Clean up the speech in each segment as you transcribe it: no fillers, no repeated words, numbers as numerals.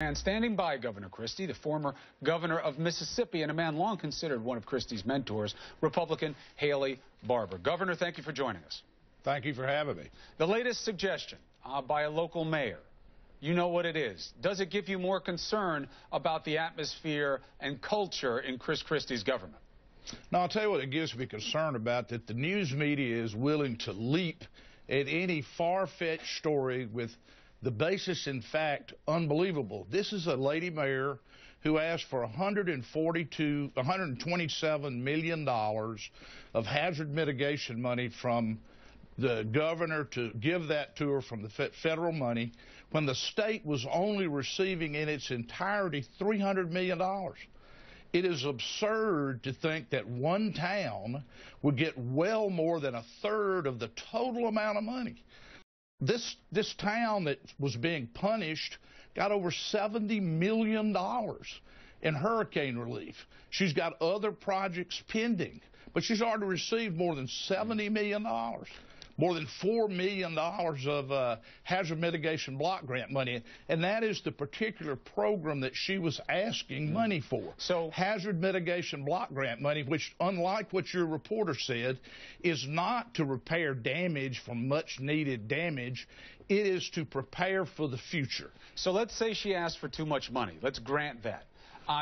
And standing by Governor Christie, the former governor of Mississippi and a man long considered one of Christie's mentors, Republican Haley Barbour. Governor, thank you for joining us. Thank you for having me. The latest suggestion by a local mayor, you know what it is. Does it give you more concern about the atmosphere and culture in Chris Christie's government? Now, I'll tell you what it gives me concern about, that the news media is willing to leap at any far-fetched story with the basis in fact unbelievable. This is a lady mayor who asked for $127 million of hazard mitigation money from the governor to give that to her from the federal money when the state was only receiving in its entirety $300 million. It is absurd to think that one town would get well more than a third of the total amount of money. This town that was being punished got over $70 million in hurricane relief. She's got other projects pending, but she's already received more than $70 million. More than $4 million of hazard mitigation block grant money, and that is the particular program that she was asking money for. So hazard mitigation block grant money, which, unlike what your reporter said, is not to repair damage from much needed damage. It is to prepare for the future. So let's say she asked for too much money. Let's grant that.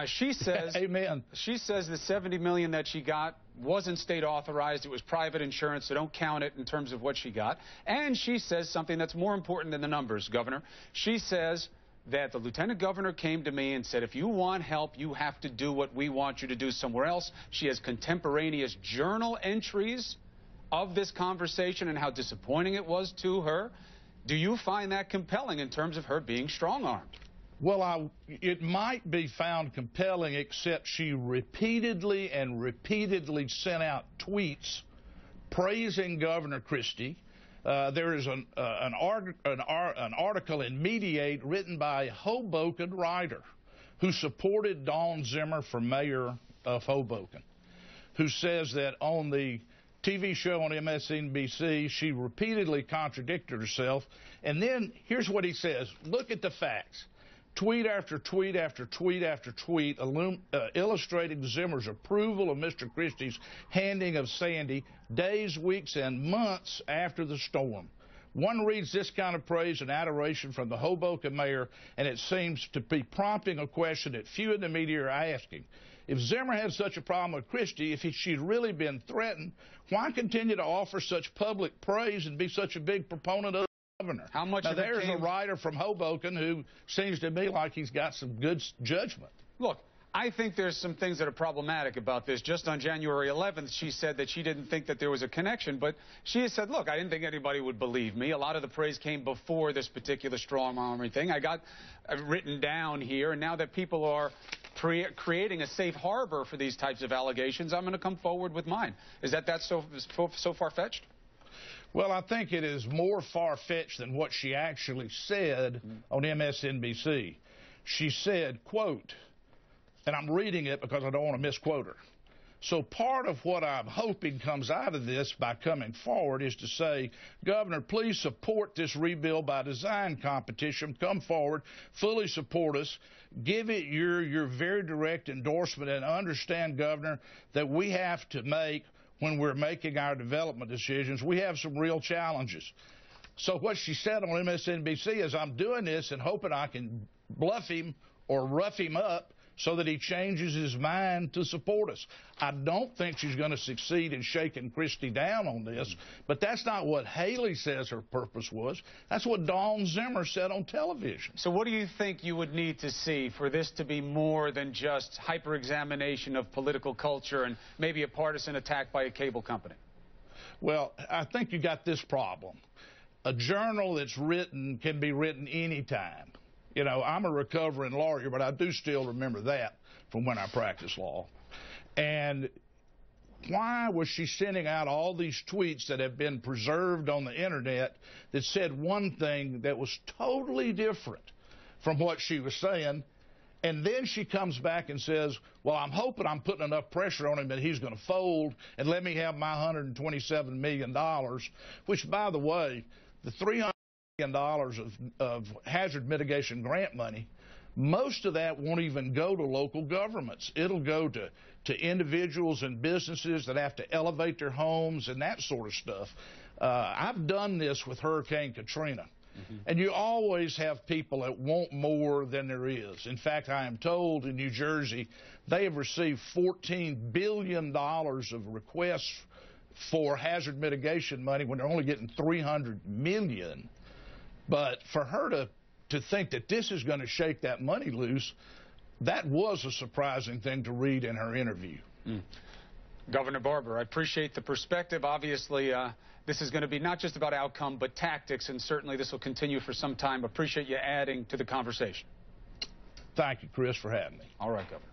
She says, Amen. She says the $70 million that she got wasn't state authorized. It was private insurance, so don't count it in terms of what she got. And she says something that's more important than the numbers, Governor. She says that the lieutenant governor came to me and said, if you want help, you have to do what we want you to do somewhere else. She has contemporaneous journal entries of this conversation and how disappointing it was to her. Do you find that compelling in terms of her being strong-armed? Well, it might be found compelling, except she repeatedly sent out tweets praising Governor Christie. There is an article in Mediate written by a Hoboken writer who supported Dawn Zimmer for mayor of Hoboken, who says that on the TV show on MSNBC, she repeatedly contradicted herself. And then here's what he says. Look at the facts. Tweet after tweet after tweet after tweet illustrating Zimmer's approval of Mr. Christie's handling of Sandy days, weeks, and months after the storm. One reads this kind of praise and adoration from the Hoboken mayor, and it seems to be prompting a question that few in the media are asking. If Zimmer had such a problem with Christie, if she'd really been threatened, why continue to offer such public praise and be such a big proponent of governor? How much now, of it there's a writer from Hoboken who seems to me like he's got some good judgment. Look, I think there's some things that are problematic about this. Just on January 11th, she said that she didn't think that there was a connection, but she has said, look, I didn't think anybody would believe me. A lot of the praise came before this particular strong-arming thing. I got written down here, and now that people are creating a safe harbor for these types of allegations, I'm going to come forward with mine. Is that so far-fetched? Well, I think it is more far-fetched than what she actually said on MSNBC. She said, quote, and I'm reading it because I don't want to misquote her. So part of what I'm hoping comes out of this by coming forward is to say, Governor, please support this Rebuild by Design competition. Come forward, fully support us. Give it your very direct endorsement, and understand, Governor, that we have to make, when we're making our development decisions, we have some real challenges. So what she said on MSNBC is, I'm doing this and hoping I can bluff him or rough him up so that he changes his mind to support us. I don't think she's going to succeed in shaking Christie down on this, but that's not what Haley says her purpose was. That's what Dawn Zimmer said on television. So what do you think you would need to see for this to be more than just hyper-examination of political culture and maybe a partisan attack by a cable company? Well, I think you got this problem. A journal that's written can be written anytime. You know, I'm a recovering lawyer, but I do still remember that from when I practiced law. And why was she sending out all these tweets that have been preserved on the internet that said one thing that was totally different from what she was saying? And then she comes back and says, well, I'm hoping I'm putting enough pressure on him that he's going to fold and let me have my $127 million, which, by the way, the $300 million of hazard mitigation grant money most of that won't even go to local governments. It'll go to individuals and businesses that have to elevate their homes and that sort of stuff. I've done this with Hurricane Katrina. And you always have people that want more than there is. In fact, I am told in New Jersey they have received $14 billion of requests for hazard mitigation money when they're only getting $300 million. But for her to think that this is going to shake that money loose, that was a surprising thing to read in her interview. Governor Barbour, I appreciate the perspective. Obviously, this is going to be not just about outcome, but tactics, and certainly this will continue for some time. Appreciate you adding to the conversation. Thank you, Chris, for having me. All right, Governor.